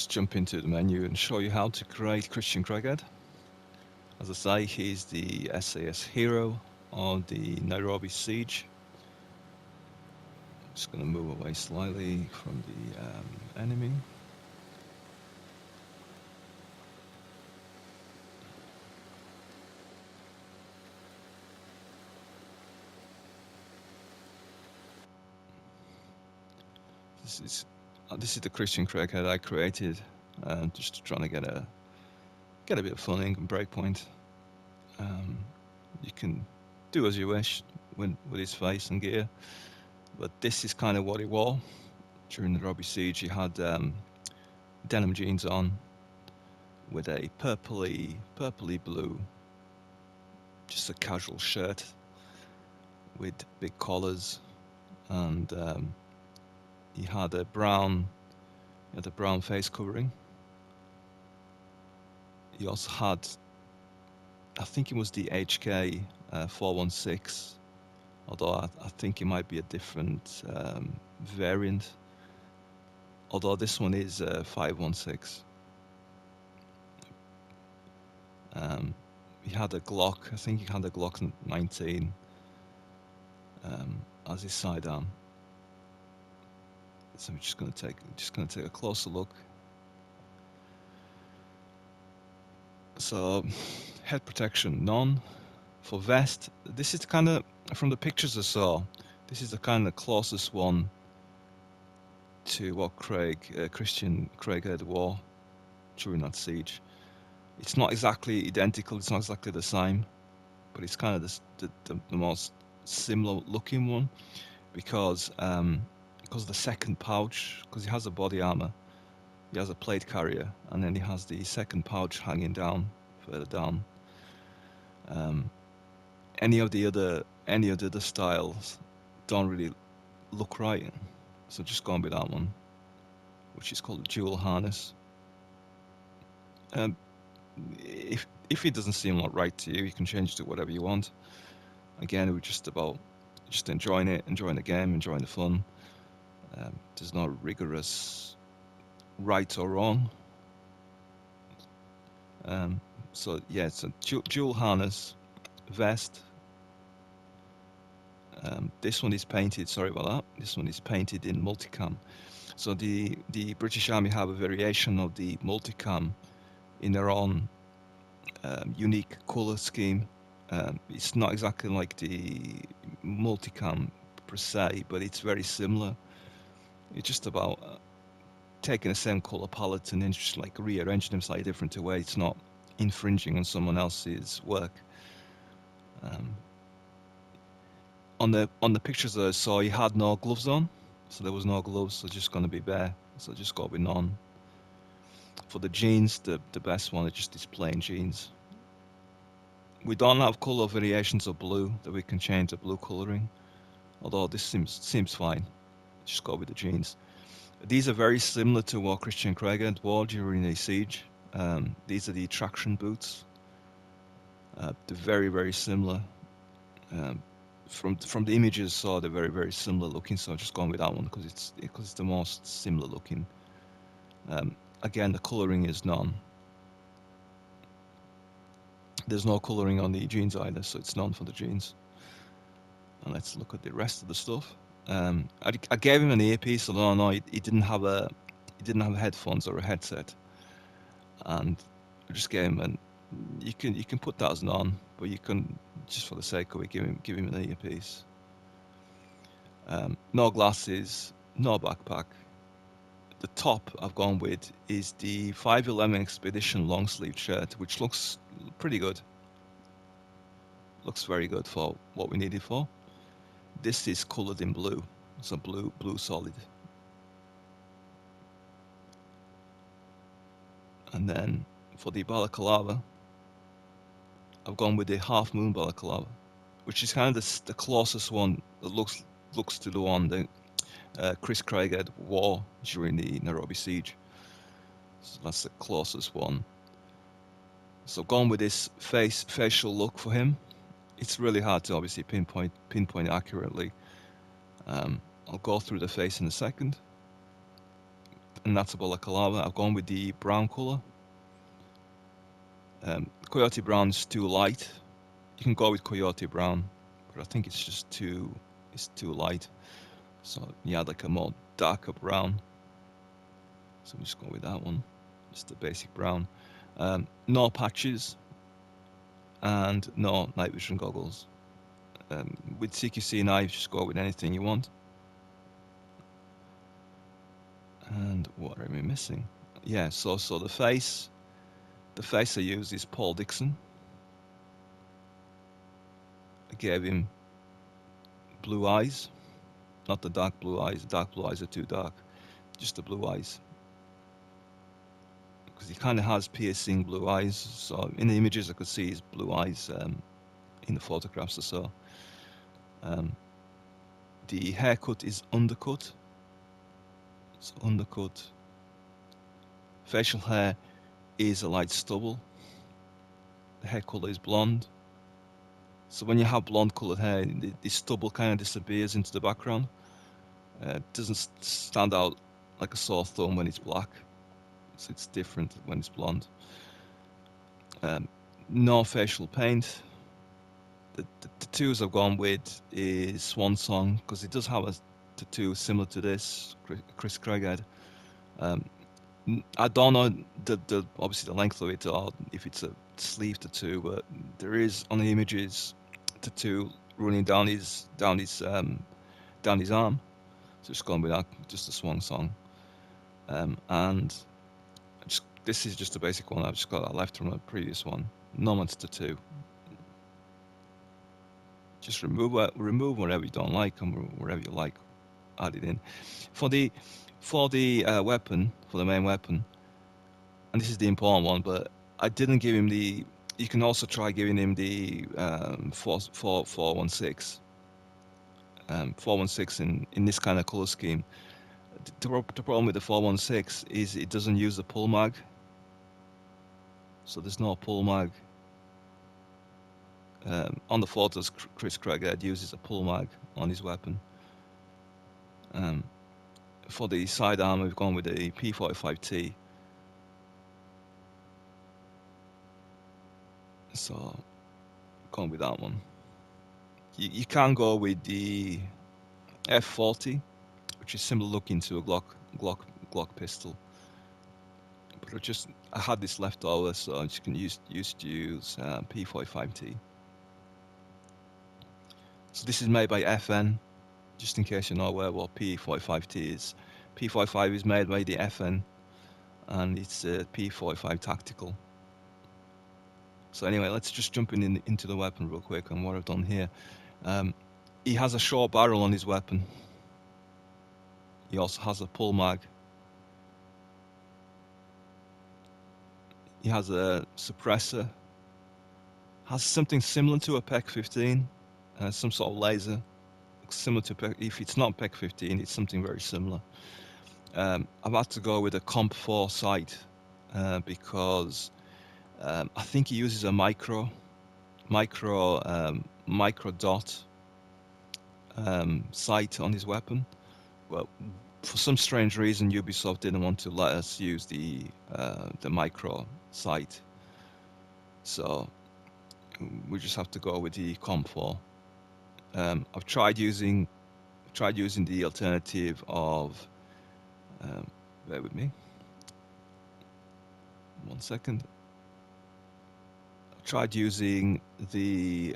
just jump into the menu and show you how to create Christian Craighead. As I say, he's the SAS hero of the Nairobi Siege. Just going to move away slightly from the enemy. This is the Christian Craighead I created, just trying to get a bit of fun in Breakpoint. You can do as you wish with his face and gear, but this is kind of what he wore during the Nairobi Siege. He had denim jeans on with a purpley blue, just a casual shirt with big collars, and he had a brown face covering. He also had, I think it was the HK 416, although I think it might be a different variant. Although this one is 516. He had a Glock. I think he had a Glock 19 as his sidearm. So I'm just going to take a closer look. So head protection none. For vest, this is kind of, from the pictures I saw, this is the kind of closest one to what Christian Craighead wore during that siege. It's not exactly identical, it's not exactly the same, but it's kind of the most similar looking one, because the second pouch, because he has a body armor, he has a plate carrier, and then he has the second pouch hanging down further down. Any of the other styles don't really look right, so just going with that one, which is called a dual harness. If it doesn't seem like right to you, you can change it to whatever you want. Again, it was just about enjoying it, enjoying the game, enjoying the fun. There's no rigorous right or wrong. So yeah, it's a dual harness, vest. This one is painted. Sorry about that. This one is painted in multicam. So the British Army have a variation of the multicam in their own unique color scheme. It's not exactly like the multicam per se, but it's very similar. It's just about taking the same color palette and then just like rearranging them slightly different to where it's not infringing on someone else's work. On the pictures that I saw, he had no gloves on, so there was no gloves, so just going to be bare, so just go with none. For the jeans, the best one is just these plain jeans. We don't have color variations of blue that we can change the blue coloring, although this seems fine. Just go with the jeans. These are very similar to what Christian Craighead wore during the siege. These are the traction boots. They're very, very similar. From the images, so they're very, very similar looking. So I'm just going with that one because it's the most similar looking. Again, the coloring is none. There's no coloring on the jeans either, so it's none for the jeans. And let's look at the rest of the stuff. I gave him an earpiece, although no, he didn't have headphones or a headset, and I just gave him an. You can put that as none, but you can, just for the sake of it, give him an earpiece. No glasses, no backpack. The top I've gone with is the 511 Expedition long sleeve shirt, which looks pretty good. Looks very good for what we need it for. This is colored in blue, so blue solid. And then for the balaclava, I've gone with the half moon balaclava, which is kind of the closest one that looks to the one that Chris Craighead wore during the Nairobi Siege. So that's the closest one. So gone with this facial look for him. It's really hard to obviously pinpoint accurately. I'll go through the face in a second. and that's a balaclava. I've gone with the brown colour. Coyote brown is too light. You can go with coyote brown, but I think it's too light. So you add like a more darker brown. So we just go with that one, just the basic brown. No patches and no night vision goggles. With CQC knives, just go with anything you want. And what are we missing? Yeah, so the face I used is Paul Dixon. I gave him blue eyes, not the dark blue eyes. The dark blue eyes are too dark. Just the blue eyes, because he kind of has piercing blue eyes. So in the images, I could see his blue eyes in the photographs I saw. The haircut is undercut. So undercut. Facial hair is a light stubble. The hair color is blonde. So when you have blonde colored hair, the stubble kind of disappears into the background. It doesn't stand out like a sore thumb when it's black. So it's different when it's blonde. No facial paint. The tattoos I've gone with is Swan Song, because it does have a tattoo similar to this, Chris Craighead. I don't know the obviously the length of it, or if it's a sleeve tattoo, but there is on the images tattoo running down his arm. So just going with that, just a Swan Song. And this is just a basic one. I've just got that left from a previous one. No one's tattoo. Just remove whatever you don't like, and whatever you like, add it in. For the weapon, for the main weapon, and this is the important one, but I didn't give him the. You can also try giving him the 416. 416 in this kind of color scheme. The problem with the 416 is it doesn't use the pull mag. So there's no pull mag. On the photos, Chris Craighead uses a pull mag on his weapon. For the sidearm, we've gone with the P45T. So, going with that one. You can go with the F40, which is similar looking to a Glock pistol. But I had this left over, so I just can use P45T. So this is made by FN, just in case you're not aware what P45T is. P45 is made by the FN, and it's a P45 Tactical. So anyway, let's just jump into the weapon real quick and what I've done here. He has a short barrel on his weapon. He also has a pull mag. He has a suppressor. Has something similar to a PEC 15, some sort of laser. Similar to PEC. If it's not PEC 15, it's something very similar. I've had to go with a Comp 4 sight because I think he uses a micro dot sight on his weapon. Well, for some strange reason, Ubisoft didn't want to let us use the micro sight, so we just have to go with the Comp 4. I've tried using the alternative of. Bear with me. 1 second. I tried using the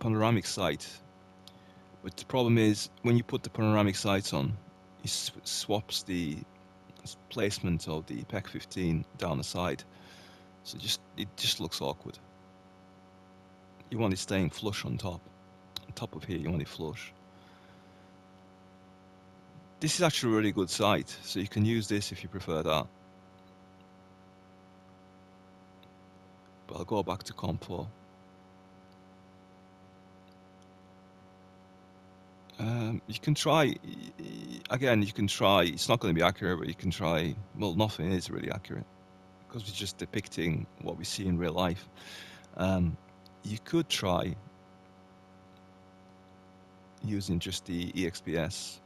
panoramic sight, but the problem is when you put the panoramic sights on, it swaps the placement of the PEC 15 down the side, so it just looks awkward. You want it staying flush on top of here. You want it flush. This is actually a really good sight, so you can use this if you prefer that. But I'll go back to Comp 4. You can try, again, it's not going to be accurate, but you can try, well, nothing is really accurate, because we're just depicting what we see in real life. You could try using just the EXPS.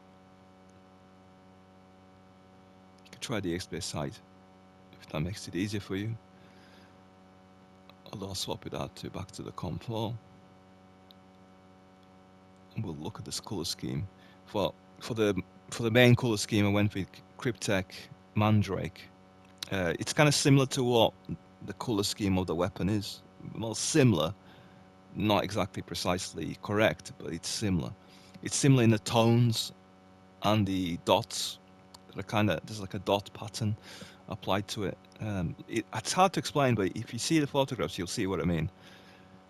try the XP side if that makes it easier for you. Although I'll swap it out to back to the comp floor. And we'll look at this color scheme. For the main color scheme, I went with Cryptek Mandrake. It's kind of similar to what the color scheme of the weapon is. Well, similar, not exactly precisely correct, but it's similar. It's similar in the tones and the dots. There's like a dot pattern applied to it. It's hard to explain, but if you see the photographs, you'll see what I mean.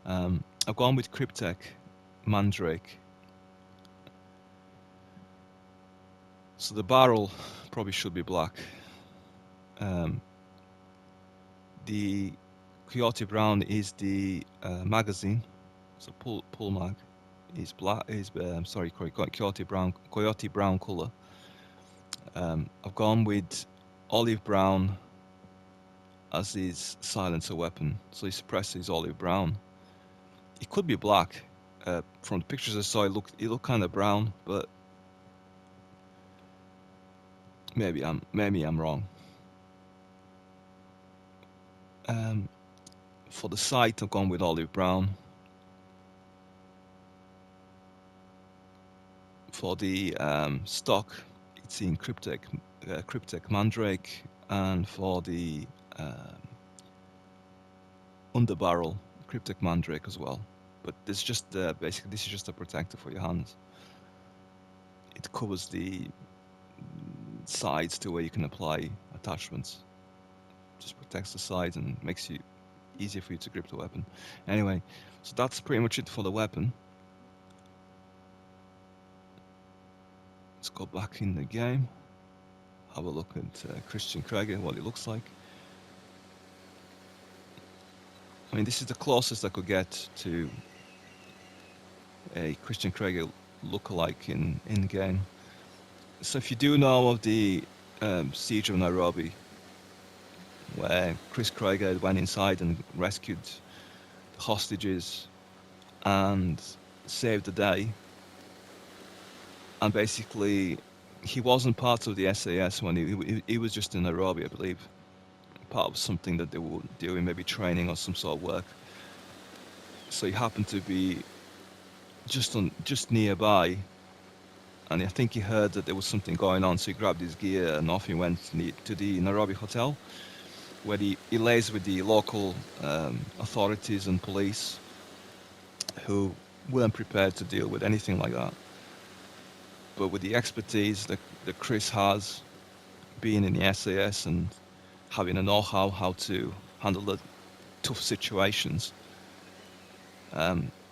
I've gone with Cryptek Mandrake. So the barrel probably should be black. The Coyote Brown is the magazine, so pull mag is black. Coyote Brown color. I've gone with olive brown as his silencer weapon, so his suppressor is olive brown. It could be black. From the pictures I saw, it looked kind of brown, but maybe I'm wrong. For the sight, I've gone with olive brown. For the stock, it's in Cryptek Mandrake, and for the underbarrel, Cryptek Mandrake as well. But this just basically this is just a protector for your hands. It covers the sides to where you can apply attachments. Just protects the sides and makes it easier for you to grip the weapon. Anyway, so that's pretty much it for the weapon. Let's go back in the game. Have a look at Christian Craighead, what it looks like. I mean, this is the closest I could get to a Christian Craighead look-alike in the game. So if you do know of the Siege of Nairobi, where Chris Craighead went inside and rescued the hostages and saved the day, and basically he wasn't part of the SAS when he was just in Nairobi, I believe, part of something that they were doing, maybe training or some sort of work. So he happened to be just nearby, and I think he heard that there was something going on, so he grabbed his gear and off he went to the Nairobi Hotel, where he liaised with the local authorities and police, who weren't prepared to deal with anything like that. But with the expertise that Chris has, being in the SAS and having a know-how how to handle the tough situations,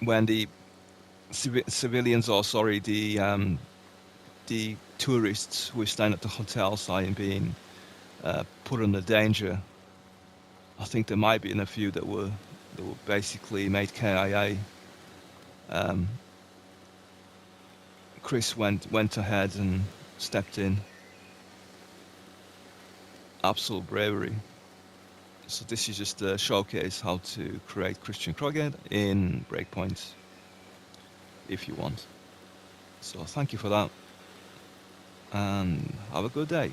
when the civilians, or sorry, the tourists who were staying at the hotel site being put under danger, I think there might be a few that were basically made KIA. Chris went ahead and stepped in. Absolute bravery. So this is just a showcase how to create Christian Craighead in Breakpoint, if you want. So thank you for that, and have a good day.